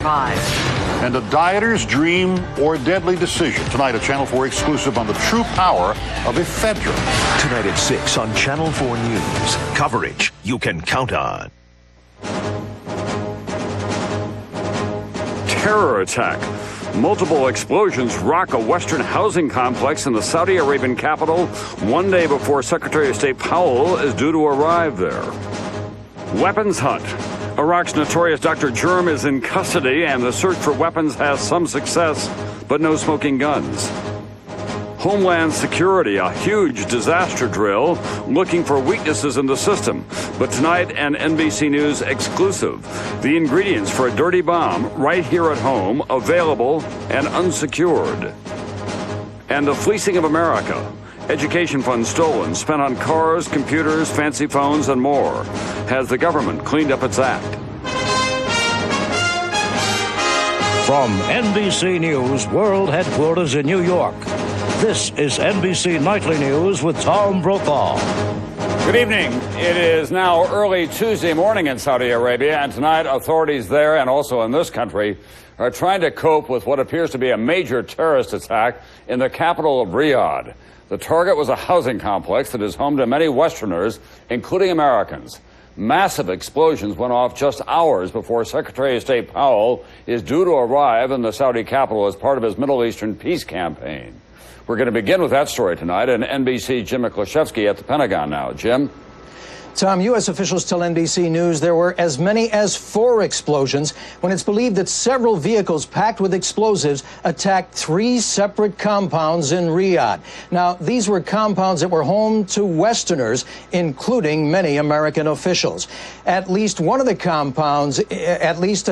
And a dieter's dream or deadly decision. Tonight, a Channel 4 exclusive on the true power of ephedra. Tonight at 6 on Channel 4 News. Coverage you can count on. Terror attack. Multiple explosions rock a Western housing complex in the Saudi Arabian capital one day before Secretary of State Powell is due to arrive there. Weapons hunt. Iraq's notorious Dr. Germ is in custody, and the search for weapons has some success, but no smoking guns. Homeland Security, a huge disaster drill looking for weaknesses in the system. But tonight, an NBC News exclusive. The ingredients for a dirty bomb right here at home, available and unsecured. And the fleecing of America. Education funds stolen, spent on cars, computers, fancy phones, and more. Has the government cleaned up its act? From NBC News World Headquarters in New York, this is NBC Nightly News with Tom Brokaw. Good evening. It is now early Tuesday morning in Saudi Arabia, and tonight authorities there and also in this country are trying to cope with what appears to be a major terrorist attack in the capital of Riyadh. The target was a housing complex that is home to many Westerners, including Americans. Massive explosions went off just hours before Secretary of State Powell is due to arrive in the Saudi capital as part of his Middle Eastern peace campaign. We're going to begin with that story tonight, and NBC Jim Miklashevsky at the Pentagon now. Jim? Tom, U.S. officials tell NBC News there were as many as 4 explosions when it's believed that several vehicles packed with explosives attacked 3 separate compounds in Riyadh. Now, these were compounds that were home to Westerners, including many American officials. At least a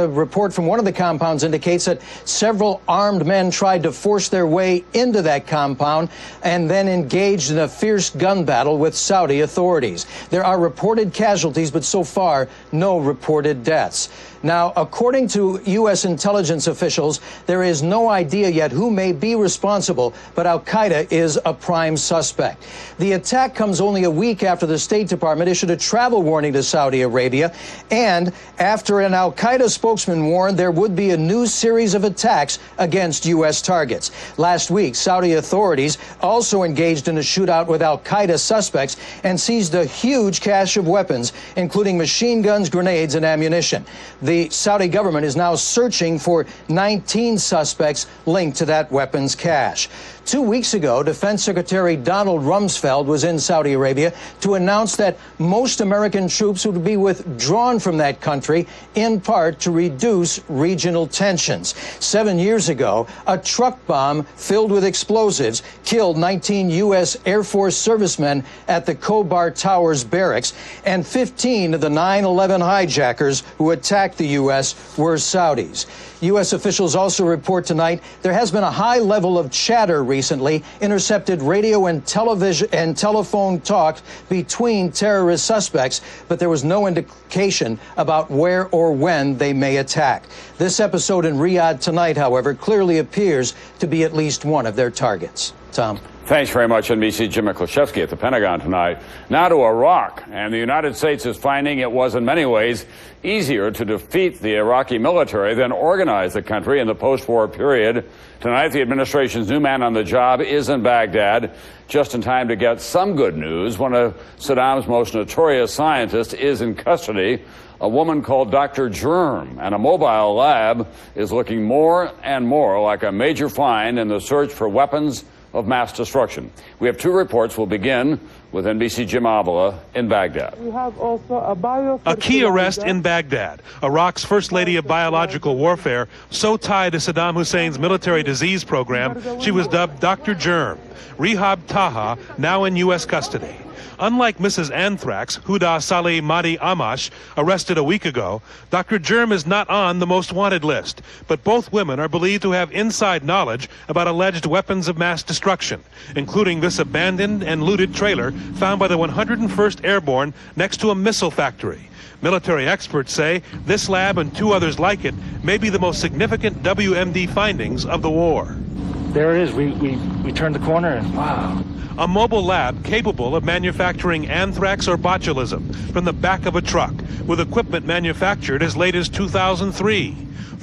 report from one of the compounds indicates that several armed men tried to force their way into that compound and then engaged in a fierce gun battle with Saudi authorities. There are reported casualties, but so far, no reported deaths. Now, according to U.S. intelligence officials, there is no idea yet who may be responsible, but al-Qaeda is a prime suspect. The attack comes only a week after the State Department issued a travel warning to Saudi Arabia, and after an al-Qaeda spokesman warned there would be a new series of attacks against U.S. targets. Last week, Saudi authorities also engaged in a shootout with al-Qaeda suspects and seized a huge cache of weapons, including machine guns, grenades, and ammunition. The Saudi government is now searching for 19 suspects linked to that weapons cache. 2 weeks ago, Defense Secretary Donald Rumsfeld was in Saudi Arabia to announce that most American troops would be withdrawn from that country, in part to reduce regional tensions. 7 years ago, a truck bomb filled with explosives killed 19 U.S. Air Force servicemen at the Khobar Towers barracks, and 15 of the 9/11 hijackers who attacked the U.S. were Saudis. U.S. officials also report tonight there has been a high level of chatter recently, intercepted radio and television and telephone talk between terrorist suspects, but there was no indication about where or when they may attack. This episode in Riyadh tonight, however, clearly appears to be at least one of their targets. Tom. Thanks very much, NBC Jim Miklashevsky at the Pentagon tonight. Now to Iraq, and the United States is finding it was in many ways easier to defeat the Iraqi military than organize the country in the post-war period. Tonight, the administration's new man on the job is in Baghdad, just in time to get some good news. One of Saddam's most notorious scientists is in custody, a woman called Dr. Germ, and a mobile lab is looking more and more like a major find in the search for weapons of mass destruction. We have 2 reports. We'll begin with NBC Jim Avila in Baghdad. We have also a key arrest in Baghdad. Iraq's first lady of biological warfare, so tied to Saddam Hussein's military disease program, she was dubbed Dr. Germ. Rehab Taha, now in U.S. custody. Unlike Mrs. Anthrax, Huda Saleh Mahdi Amash, arrested a week ago, Dr. Germ is not on the most wanted list, but both women are believed to have inside knowledge about alleged weapons of mass destruction, including this abandoned and looted trailer found by the 101st Airborne next to a missile factory. Military experts say this lab and 2 others like it may be the most significant WMD findings of the war. There it is. We turned the corner and wow. A mobile lab capable of manufacturing anthrax or botulism from the back of a truck, with equipment manufactured as late as 2003.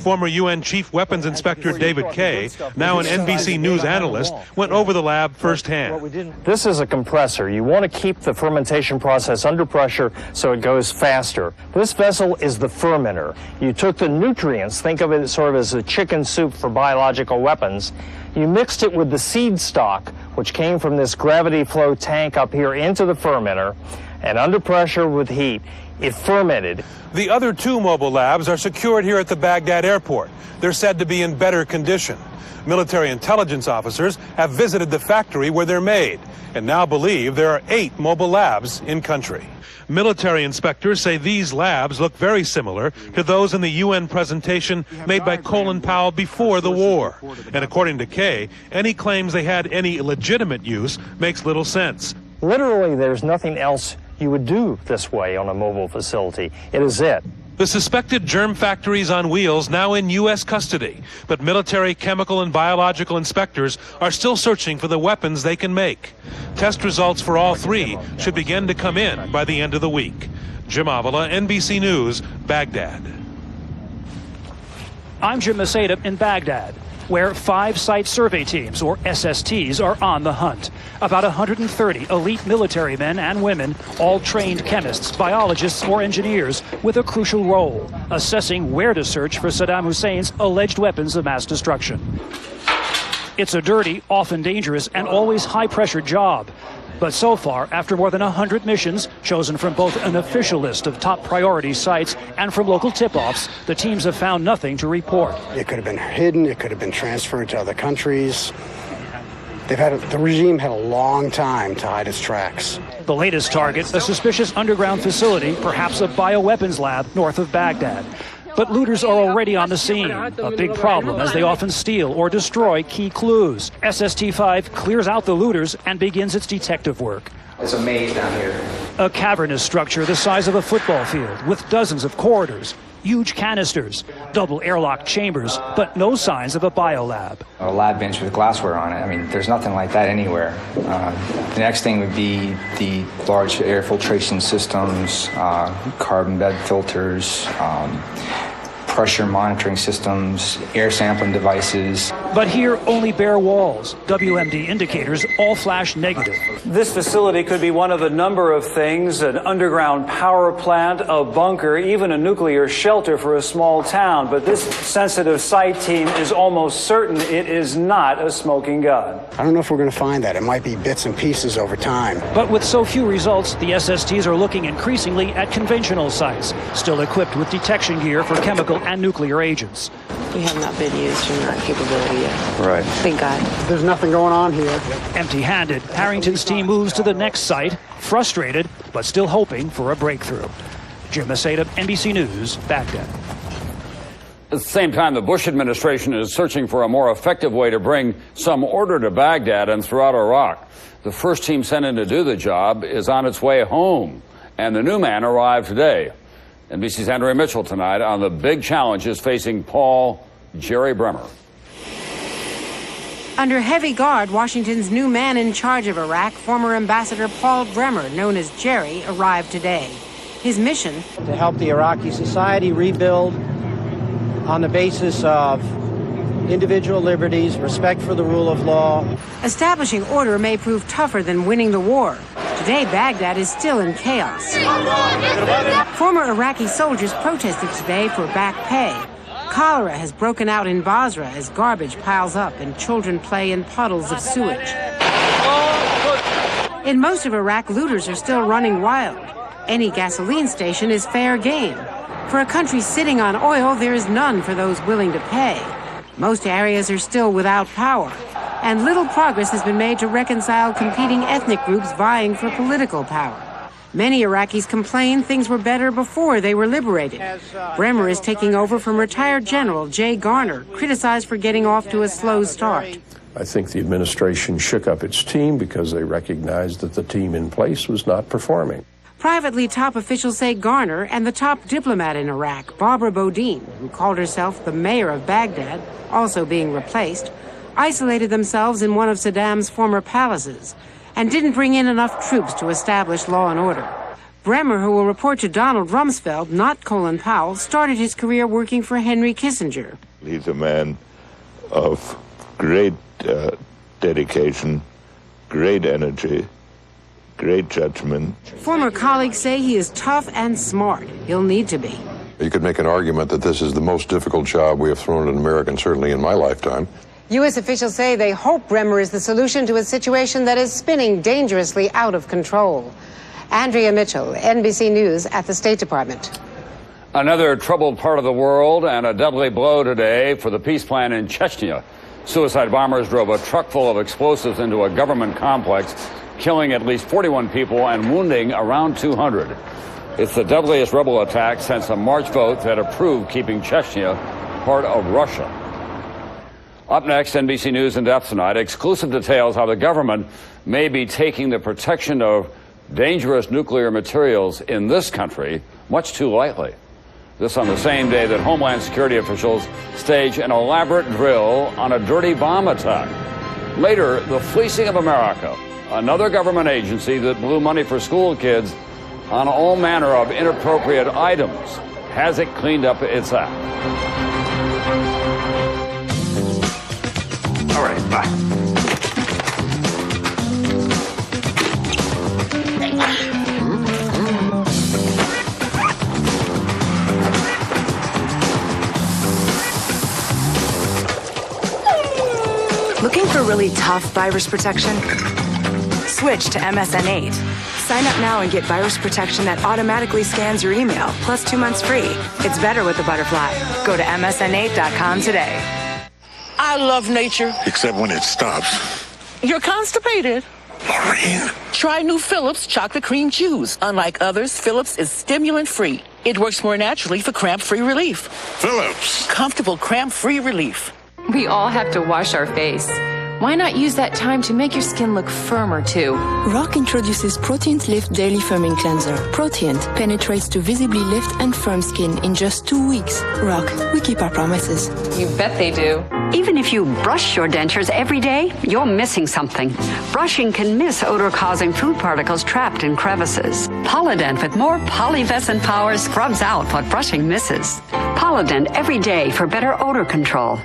Former UN Chief Weapons Inspector David Kay, now an NBC News analyst, went over the lab firsthand. This is a compressor. You want to keep the fermentation process under pressure so it goes faster. This vessel is the fermenter. You took the nutrients, think of it sort of as a chicken soup for biological weapons. You mixed it with the seed stock, which came from this gravity flow tank up here into the fermenter, and under pressure with heat, it fermented. The other 2 mobile labs are secured here at the Baghdad airport. They're said to be in better condition. Military intelligence officers have visited the factory where they're made and now believe there are 8 mobile labs in country. Military inspectors say these labs look very similar to those in the UN presentation made by Colin Powell before the war. And according to Kay, any claims they had any legitimate use makes little sense. Literally, there's nothing else you would do this way on a mobile facility. It is it. The suspected germ factories on wheels now in U.S. custody, but military, chemical, and biological inspectors are still searching for the weapons they can make. Test results for all 3 should begin to come in by the end of the week. Jim Avila, NBC News, Baghdad. I'm Jim Masada in Baghdad, where 5 site survey teams, or SSTs, are on the hunt. About 130 elite military men and women, all trained chemists, biologists, or engineers, with a crucial role, assessing where to search for Saddam Hussein's alleged weapons of mass destruction. It's a dirty, often dangerous, and always high-pressure job. But so far, after more than 100 missions, chosen from both an official list of top priority sites and from local tip-offs, the teams have found nothing to report. It could have been hidden, it could have been transferred to other countries. The regime had a long time to hide its tracks. The latest target, a suspicious underground facility, perhaps a bioweapons lab north of Baghdad. But looters are already on the scene, a big problem as they often steal or destroy key clues. SST-5 clears out the looters and begins its detective work. It's a maze down here. A cavernous structure the size of a football field with dozens of corridors, huge canisters, double airlock chambers, but no signs of a biolab. A lab bench with glassware on it. I mean, there's nothing like that anywhere. The next thing would be the large air filtration systems, carbon bed filters, pressure monitoring systems, air sampling devices. But here, only bare walls. WMD indicators all flash negative. This facility could be one of a number of things: an underground power plant, a bunker, even a nuclear shelter for a small town. But this sensitive site team is almost certain it is not a smoking gun. I don't know if we're going to find that. It might be bits and pieces over time. But with so few results, the SSTs are looking increasingly at conventional sites, still equipped with detection gear for chemical and nuclear agents. We have not been used from that capability yet. Right. Thank God. There's nothing going on here. Empty-handed, Harrington's team moves to the next site, frustrated, but still hoping for a breakthrough. Jim Masada, NBC News, Baghdad. At the same time, the Bush administration is searching for a more effective way to bring some order to Baghdad and throughout Iraq. The first team sent in to do the job is on its way home, and the new man arrived today. NBC's Andrea Mitchell tonight on the big challenges facing Paul Jerry Bremer. Under heavy guard, Washington's new man in charge of Iraq, former Ambassador Paul Bremer, known as Jerry, arrived today. His mission: to help the Iraqi society rebuild on the basis of individual liberties, respect for the rule of law. Establishing order may prove tougher than winning the war. Today, Baghdad is still in chaos. Former Iraqi soldiers protested today for back pay. Cholera has broken out in Basra as garbage piles up and children play in puddles of sewage. In most of Iraq, looters are still running wild. Any gasoline station is fair game. For a country sitting on oil, there is none for those willing to pay. Most areas are still without power, and little progress has been made to reconcile competing ethnic groups vying for political power. Many Iraqis complain things were better before they were liberated. Bremer is taking over from retired General Jay Garner, criticized for getting off to a slow start. I think the administration shook up its team because they recognized that the team in place was not performing. Privately, top officials say Garner and the top diplomat in Iraq, Barbara Bodine, who called herself the mayor of Baghdad, also being replaced, isolated themselves in one of Saddam's former palaces and didn't bring in enough troops to establish law and order. Bremer, who will report to Donald Rumsfeld, not Colin Powell, started his career working for Henry Kissinger. He's a man of great dedication, great energy, great judgment. Former colleagues say he is tough and smart. He'll need to be. You could make an argument that this is the most difficult job we have thrown at an American, certainly in my lifetime. U.S. officials say they hope Bremer is the solution to a situation that is spinning dangerously out of control. Andrea Mitchell, NBC News at the State Department. Another troubled part of the world and a deadly blow today for the peace plan in Chechnya. Suicide bombers drove a truck full of explosives into a government complex, killing at least 41 people and wounding around 200. It's the deadliest rebel attack since a March vote that approved keeping Chechnya part of Russia. Up next, NBC News in depth tonight. Exclusive details how the government may be taking the protection of dangerous nuclear materials in this country much too lightly. This on the same day that Homeland Security officials stage an elaborate drill on a dirty bomb attack. Later, the fleecing of America, another government agency that blew money for school kids on all manner of inappropriate items. Has it cleaned up its act? All right, bye. Looking for really tough virus protection? Switch to MSN8. Sign up now and get virus protection that automatically scans your email, plus 2 months free. It's better with the Butterfly. Go to MSN8.com today. I love nature. Except when it stops. You're constipated. Maureen. Try new Phillips Chocolate Cream Chews. Unlike others, Phillips is stimulant-free. It works more naturally for cramp-free relief. Phillips. Comfortable cramp-free relief. We all have to wash our face. Why not use that time to make your skin look firmer, too? Rock introduces Proteint Lift Daily Firming Cleanser. Proteint penetrates to visibly lift and firm skin in just 2 weeks. Rock, we keep our promises. You bet they do. Even if you brush your dentures every day, you're missing something. Brushing can miss odor-causing food particles trapped in crevices. Polydent with more polyvescent power scrubs out what brushing misses. Polydent every day for better odor control.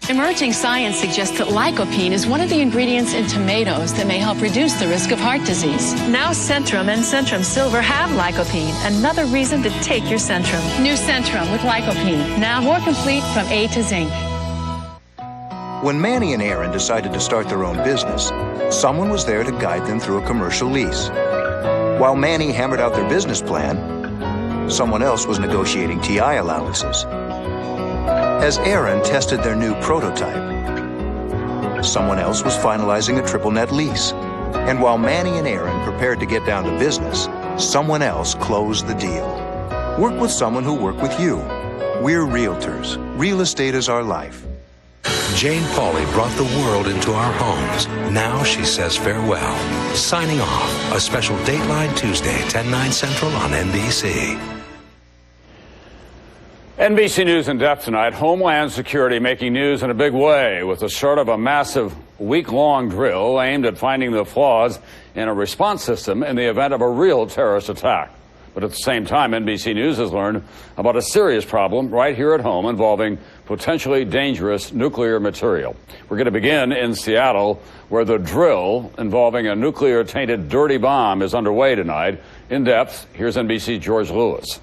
Emerging science suggests that lycopene is one of the ingredients in tomatoes that may help reduce the risk of heart disease. Now Centrum and Centrum Silver have lycopene, another reason to take your Centrum. New Centrum with lycopene, now more complete from A to zinc. When Manny and Aaron decided to start their own business, someone was there to guide them through a commercial lease. While Manny hammered out their business plan, someone else was negotiating TI allowances. As Aaron tested their new prototype, someone else was finalizing a triple net lease. And while Manny and Aaron prepared to get down to business, someone else closed the deal. Work with someone who worked with you. We're realtors. Real estate is our life. Jane Pauley brought the world into our homes. Now she says farewell. Signing off. A special Dateline Tuesday, 10/9 Central on NBC. NBC News in depth tonight. Homeland Security making news in a big way with the start of a massive week-long drill aimed at finding the flaws in a response system in the event of a real terrorist attack. But at the same time, NBC News has learned about a serious problem right here at home involving potentially dangerous nuclear material. We're going to begin in Seattle, where the drill involving a nuclear-tainted dirty bomb is underway tonight. In depth, here's NBC's George Lewis.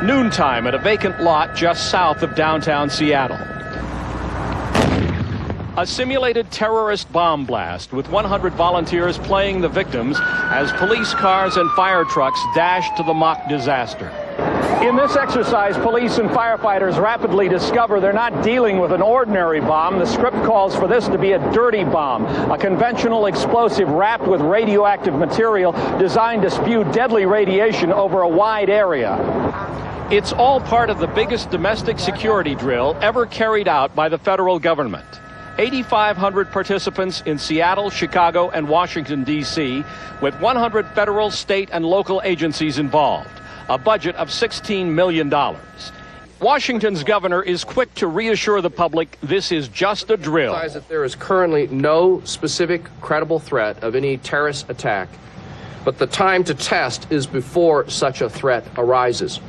Noontime at a vacant lot just south of downtown Seattle. A simulated terrorist bomb blast with 100 volunteers playing the victims as police cars and fire trucks dash to the mock disaster. In this exercise, police and firefighters rapidly discover they're not dealing with an ordinary bomb. The script calls for this to be a dirty bomb, a conventional explosive wrapped with radioactive material designed to spew deadly radiation over a wide area. It's all part of the biggest domestic security drill ever carried out by the federal government. 8,500 participants in Seattle, Chicago, and Washington, D.C., with 100 federal, state, and local agencies involved. A budget of $16 million. Washington's governor is quick to reassure the public this is just a drill. That there is currently no specific credible threat of any terrorist attack but the time to test is before such a threat arises.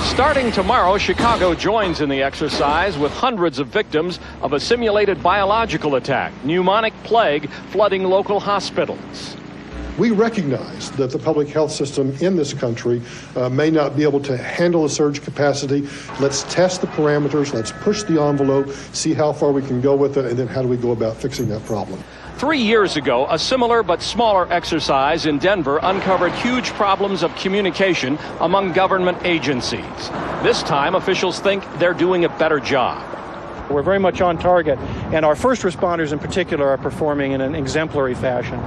Starting tomorrow, Chicago joins in the exercise with hundreds of victims of a simulated biological attack, pneumonic plague flooding local hospitals. We recognize that the public health system in this country may not be able to handle the surge capacity. Let's test the parameters, let's push the envelope, see how far we can go with it, and then how do we go about fixing that problem. 3 years ago, a similar but smaller exercise in Denver uncovered huge problems of communication among government agencies. This time, officials think they're doing a better job. We're very much on target, and our first responders in particular are performing in an exemplary fashion.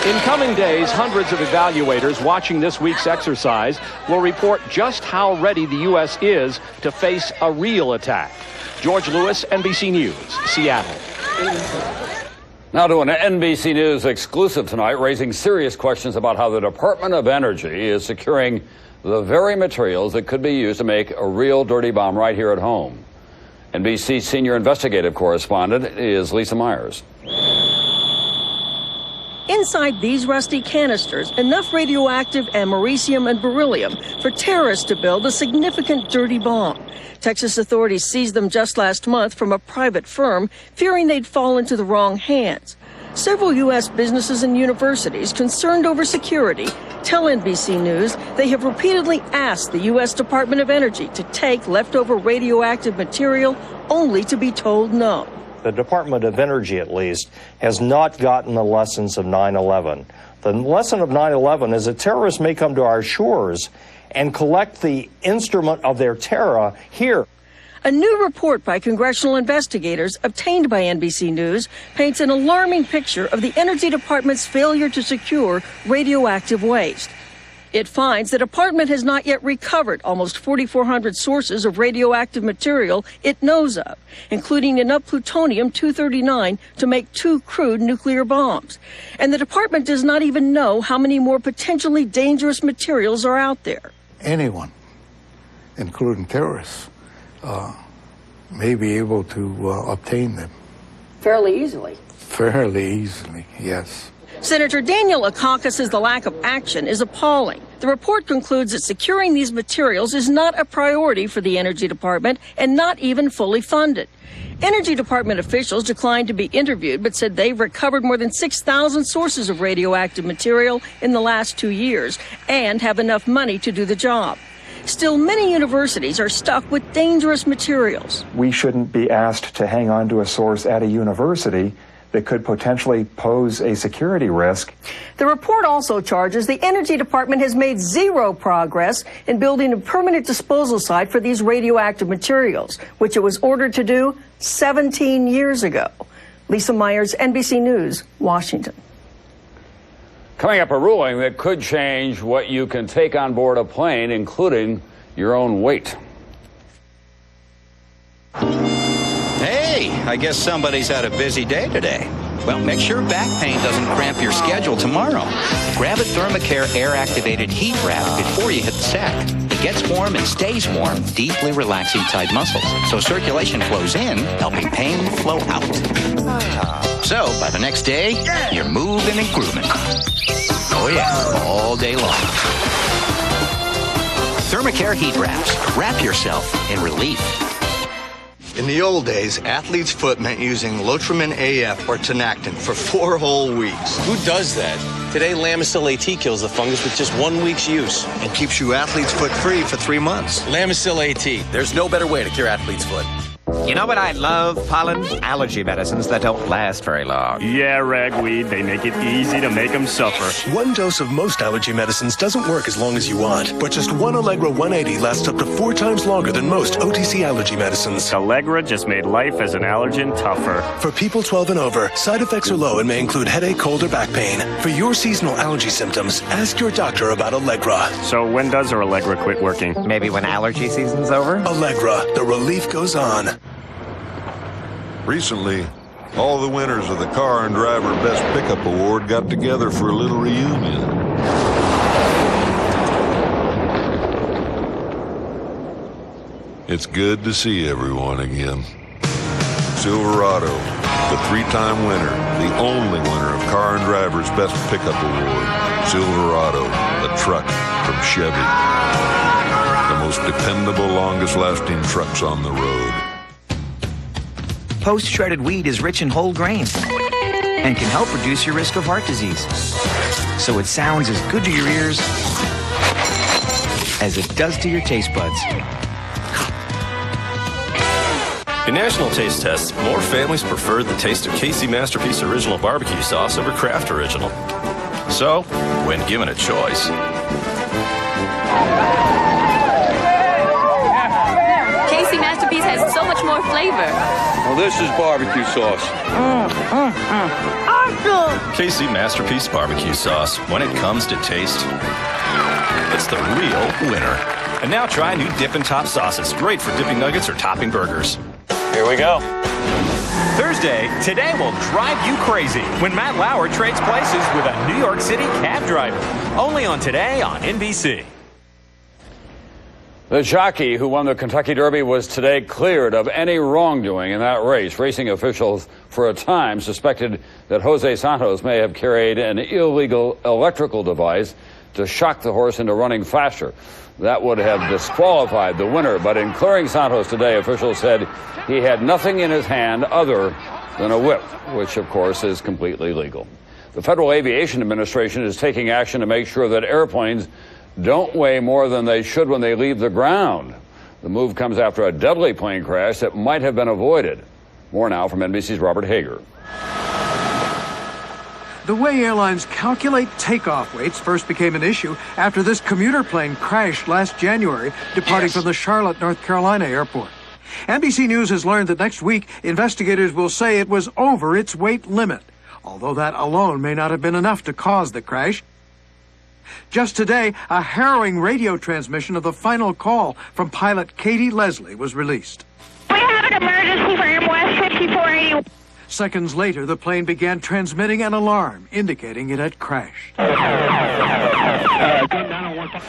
In coming days, hundreds of evaluators watching this week's exercise will report just how ready the U.S. is to face a real attack. George Lewis, NBC News, Seattle. Now to an NBC News exclusive tonight, raising serious questions about how the Department of Energy is securing the very materials that could be used to make a real dirty bomb right here at home. NBC senior investigative correspondent is Lisa Myers. Inside these rusty canisters, enough radioactive americium and beryllium for terrorists to build a significant dirty bomb. Texas authorities seized them just last month from a private firm, fearing they'd fall into the wrong hands. Several U.S. businesses and universities concerned over security tell NBC News they have repeatedly asked the U.S. Department of Energy to take leftover radioactive material, only to be told no. The Department of Energy, at least, has not gotten the lessons of 9/11. The lesson of 9/11 is that terrorists may come to our shores and collect the instrument of their terror here. A new report by congressional investigators obtained by NBC News paints an alarming picture of the Energy Department's failure to secure radioactive waste. It finds the department has not yet recovered almost 4,400 sources of radioactive material it knows of, including enough plutonium-239 to make 2 crude nuclear bombs. And the department does not even know how many more potentially dangerous materials are out there. Anyone, including terrorists, may be able to obtain them. Fairly easily. Fairly easily, yes. Senator Daniel Akaka says the lack of action is appalling. The report concludes that securing these materials is not a priority for the Energy Department and not even fully funded. Energy Department officials declined to be interviewed, but said they've recovered more than 6,000 sources of radioactive material in the last 2 years and have enough money to do the job. Still, many universities are stuck with dangerous materials. We shouldn't be asked to hang on to a source at a university that could potentially pose a security risk. The report also charges the Energy Department has made zero progress in building a permanent disposal site for these radioactive materials, which it was ordered to do 17 years ago. Lisa Myers, NBC News, Washington. Coming up, a ruling that could change what you can take on board a plane, including your own weight. Hey, I guess somebody's had a busy day today. Well, make sure back pain doesn't cramp your schedule tomorrow. Grab a Thermacare air-activated heat wrap before you hit the sack. It gets warm and stays warm, deeply relaxing tight muscles, so circulation flows in, helping pain flow out. So, by the next day, you're moving and grooving. Oh yeah, all day long. Thermacare heat wraps. Wrap yourself in relief. In the old days, athlete's foot meant using Lotrimin AF or Tenactin for 4 whole weeks. Who does that? Today, Lamisil AT kills the fungus with just 1 week's use. And keeps you athlete's foot free for 3 months. Lamisil AT. There's no better way to cure athlete's foot. You know what I love, Pollen? Allergy medicines that don't last very long. Yeah, ragweed. They make it easy to make them suffer. One dose of most allergy medicines doesn't work as long as you want, but just one Allegra 180 lasts up to 4 times longer than most OTC allergy medicines. Allegra just made life as an allergen tougher. For people 12 and over, side effects are low and may include headache, cold, or back pain. For your seasonal allergy symptoms, ask your doctor about Allegra. So when does our Allegra quit working? Maybe when allergy season's over? Allegra, the relief goes on. Recently, all the winners of the Car and Driver Best Pickup Award got together for a little reunion. It's good to see everyone again. Silverado, the 3-time winner, the only winner of Car and Driver's Best Pickup Award. Silverado, the truck from Chevy. The most dependable, longest-lasting trucks on the road. Post-shredded wheat is rich in whole grains and can help reduce your risk of heart disease. So it sounds as good to your ears as it does to your taste buds. In national taste tests, more families preferred the taste of Casey Masterpiece Original Barbecue Sauce over Kraft Original. So, when given a choice, Casey Masterpiece has so much more flavor. well, this is barbecue sauce. Awesome! Casey Masterpiece Barbecue Sauce. When it comes to taste, it's the real winner. And now try new Dip and Top sauces. Great for dipping nuggets or topping burgers. Here we go. Thursday, today will drive you crazy when Matt Lauer trades places with a New York City cab driver. Only on Today on NBC. The jockey who won the Kentucky Derby was today cleared of any wrongdoing in that race. Racing officials for a time suspected that Jose Santos may have carried an illegal electrical device to shock the horse into running faster. That would have disqualified the winner, but in clearing Santos today, officials said he had nothing in his hand other than a whip, which of course is completely legal. The Federal Aviation Administration is taking action to make sure that airplanes don't weigh more than they should when they leave the ground. The move comes after a deadly plane crash that might have been avoided. More now from NBC's Robert Hager. The way airlines calculate takeoff weights first became an issue after this commuter plane crashed last January, departing from the Charlotte, North Carolina airport. NBC News has learned that next week, investigators will say it was over its weight limit, although that alone may not have been enough to cause the crash. Just today, a harrowing radio transmission of the final call from pilot Katie Leslie was released. We have an emergency for MWest 5480. Seconds later, the plane began transmitting an alarm indicating it had crashed.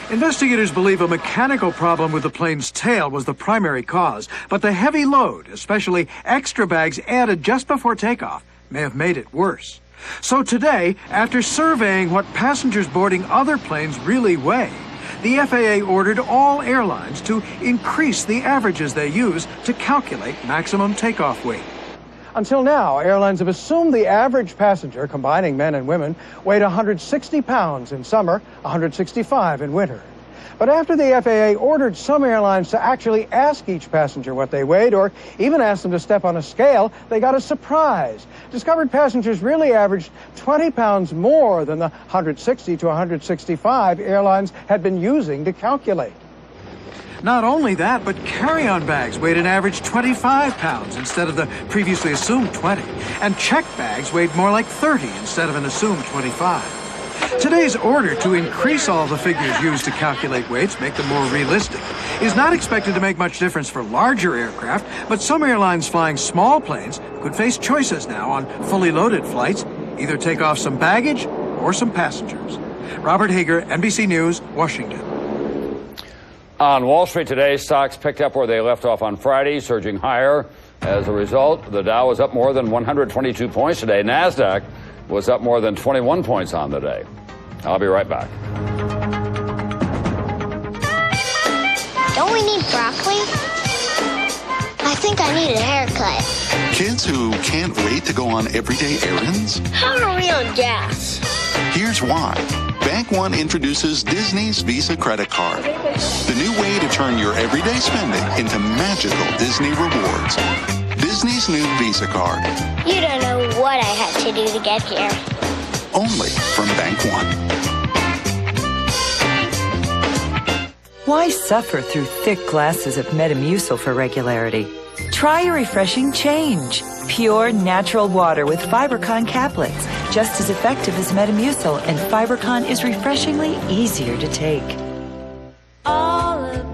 Investigators believe a mechanical problem with the plane's tail was the primary cause, but the heavy load, especially extra bags added just before takeoff, may have made it worse. So today, after surveying what passengers boarding other planes really weigh, the FAA ordered all airlines to increase the averages they use to calculate maximum takeoff weight. Until now, airlines have assumed the average passenger, combining men and women, weighed 160 pounds in summer, 165 in winter. But after the FAA ordered some airlines to actually ask each passenger what they weighed, or even ask them to step on a scale, they got a surprise. Discovered passengers really averaged 20 pounds more than the 160 to 165 airlines had been using to calculate. Not only that, but carry-on bags weighed an average 25 pounds instead of the previously assumed 20. And check bags weighed more like 30 instead of an assumed 25. Today's order to increase all the figures used to calculate weights, make them more realistic, is not expected to make much difference for larger aircraft, but some airlines flying small planes could face choices now on fully loaded flights, either take off some baggage or some passengers. Robert Hager, NBC News, Washington. On Wall Street today, stocks picked up where they left off on Friday, surging higher. As a result, the Dow was up more than 122 points today. NASDAQ was up more than 21 points on the day. I'll be right back. Don't we need broccoli? I think I need a haircut. Kids who can't wait to go on everyday errands? How are we on gas? Here's why. Bank One introduces Disney's Visa credit card. The new way to turn your everyday spending into magical Disney rewards. Disney's new Visa card. You don't know what I had to do to get here. Only from Bank One. Why suffer through thick glasses of Metamucil for regularity? Try a refreshing change. Pure, natural water with Fibercon caplets. Just as effective as Metamucil, and Fibercon is refreshingly easier to take.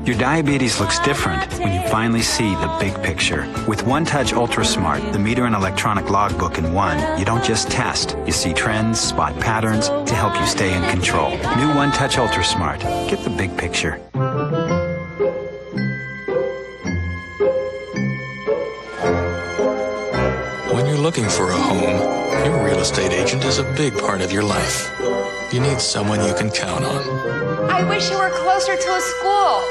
Your diabetes looks different when you finally see the big picture. With One Touch Ultra Smart, the meter and electronic logbook in one, you don't just test. You see trends, spot patterns to help you stay in control. New One Touch Ultra Smart. Get the big picture. looking for a home, your real estate agent is a big part of your life. You need someone you can count on. I wish you were closer to a school.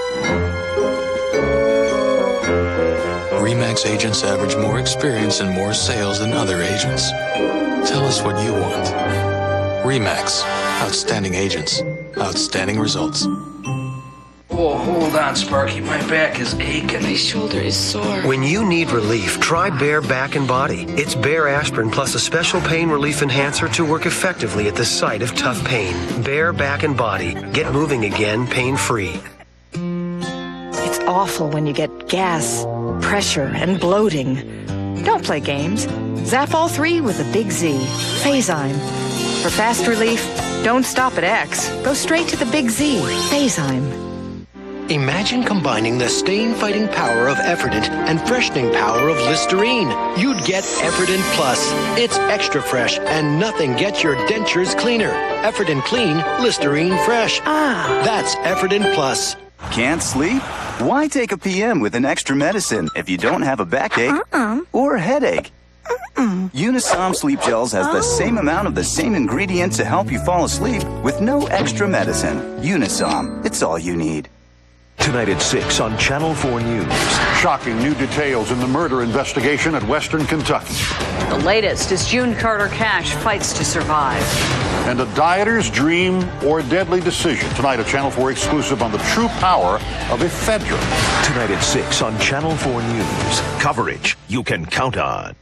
RE/MAX agents average more experience and more sales than other agents. Tell us what you want. RE/MAX. Outstanding agents. Outstanding results. Oh, hold on, Sparky. My back is aching. My shoulder is sore. When you need relief, try Bayer Back and Body. It's Bayer aspirin plus a special pain relief enhancer to work effectively at the site of tough pain. Bayer Back and Body. Get moving again, pain-free. It's awful when you get gas, pressure, and bloating. Don't play games. Zafol 3 with a big Z. Fazyme. For fast relief, don't stop at X. Go straight to the big Z. Fazyme. Imagine combining the stain-fighting power of Efferdent and freshening power of Listerine. You'd get Efferdent Plus. It's extra fresh, and nothing gets your dentures cleaner. Efferdent Clean, Listerine Fresh. That's Efferdent Plus. Can't sleep? Why take a PM with an extra medicine if you don't have a backache or a headache? Unisom Sleep Gels has the same amount of the same ingredient to help you fall asleep with no extra medicine. Unisom, it's all you need. Tonight at 6 on Channel 4 News. Shocking new details in the murder investigation at Western Kentucky. The latest is June Carter Cash fights to survive. And a dieter's dream or deadly decision. Tonight, a Channel 4 exclusive on the true power of ephedrine. Tonight at 6 on Channel 4 News. Coverage you can count on.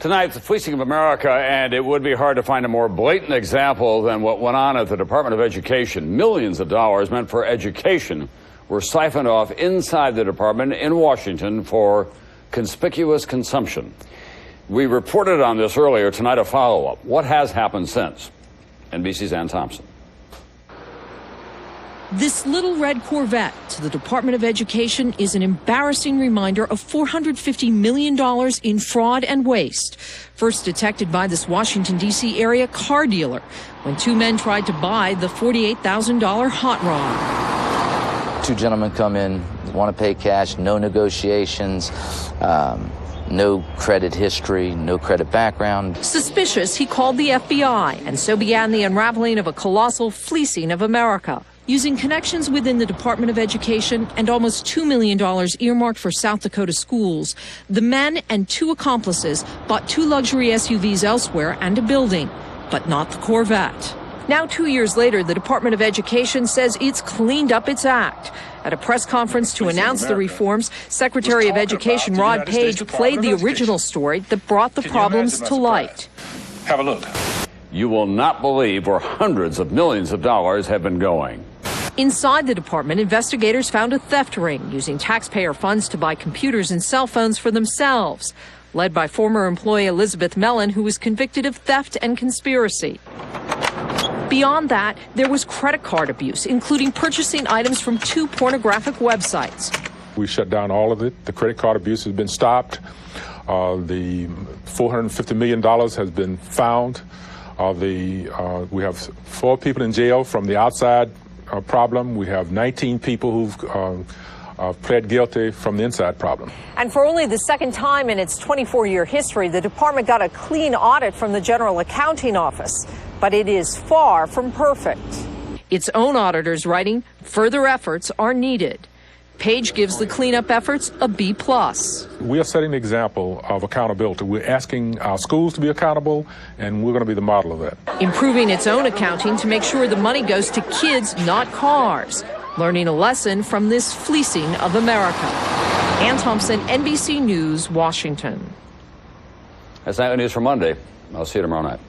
Tonight's the fleecing of America, and it would be hard to find a more blatant example than what went on at the Department of Education. Millions of dollars meant for education were siphoned off inside the department in Washington for conspicuous consumption. We reported on this earlier. Tonight, a follow-up. What has happened since? NBC's Ann Thompson. This little red Corvette to the Department of Education is an embarrassing reminder of $450 million in fraud and waste, first detected by this Washington, D.C. area car dealer when two men tried to buy the $48,000 hot rod. Two gentlemen come in, want to pay cash, no negotiations, no credit history, no credit background. Suspicious, he called the FBI, and so began the unraveling of a colossal fleecing of America. Using connections within the Department of Education and almost $2 million earmarked for South Dakota schools, the men and two accomplices bought two luxury SUVs elsewhere and a building, but not the Corvette. Now, 2 years later, the Department of Education says it's cleaned up its act. At a press conference to announce the reforms, Secretary of Education Rod Page played the original story that brought the problems to light. Have a look. You will not believe where hundreds of millions of dollars have been going. Inside the department, investigators found a theft ring using taxpayer funds to buy computers and cell phones for themselves, led by former employee Elizabeth Mellon, who was convicted of theft and conspiracy. Beyond that, there was credit card abuse, including purchasing items from two pornographic websites. We shut down all of it. The credit card abuse has been stopped. The $450 million has been found. We have 4 people in jail from the outside problem. We have 19 people who've pled guilty from the inside problem. And for only the second time in its 24-year history, the department got a clean audit from the General Accounting Office. But it is far from perfect. Its own auditors writing, further efforts are needed. Page gives the cleanup efforts a B+. We are setting an example of accountability. We're asking our schools to be accountable, and we're going to be the model of that. Improving its own accounting to make sure the money goes to kids, not cars. Learning a lesson from this fleecing of America. Ann Thompson, NBC News, Washington. That's Nightly News for Monday. I'll see you tomorrow night.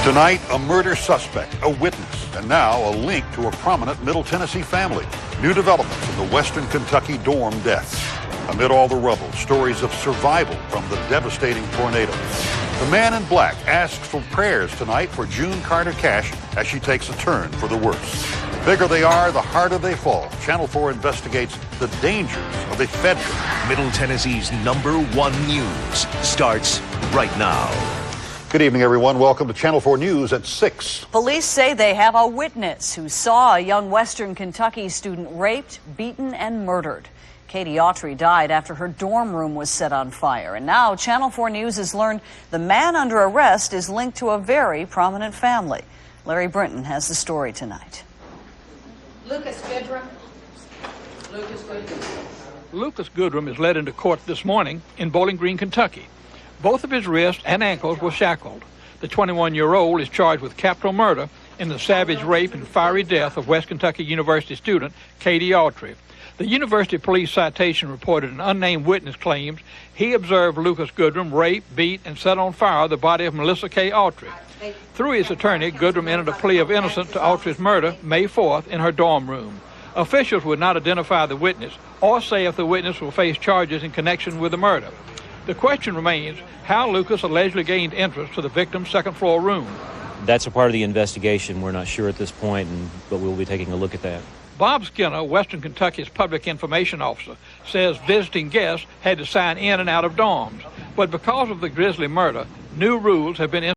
Tonight, a murder suspect, a witness, and now a link to a prominent Middle Tennessee family. New developments in the Western Kentucky dorm deaths. Amid all the rubble, stories of survival from the devastating tornado. The man in black asks for prayers tonight for June Carter Cash as she takes a turn for the worse. The bigger they are, the harder they fall. Channel 4 investigates the dangers of ephedrine. Middle Tennessee's #1 news starts right now. Good evening, everyone. Welcome to Channel 4 News at 6. Police say they have a witness who saw a young Western Kentucky student raped, beaten, and murdered. Katie Autry died after her dorm room was set on fire. And now Channel 4 News has learned the man under arrest is linked to a very prominent family. Larry Brinton has the story tonight. Lucas Goodrum. Lucas Goodrum is led into court this morning in Bowling Green, Kentucky. Both of his wrists and ankles were shackled. The 21-year-old is charged with capital murder in the savage rape and fiery death of West Kentucky University student Katie Autry. The University Police citation reported an unnamed witness claims he observed Lucas Goodrum rape, beat, and set on fire the body of Melissa K. Autry. Through his attorney, Goodrum entered a plea of innocence to Autry's murder May 4th in her dorm room. Officials would not identify the witness or say if the witness will face charges in connection with the murder. The question remains how Lucas allegedly gained entrance to the victim's second-floor room. That's a part of the investigation. We're not sure at this point, but we'll be taking a look at that. Bob Skinner, Western Kentucky's public information officer, says visiting guests had to sign in and out of dorms. But because of the grisly murder, new rules have been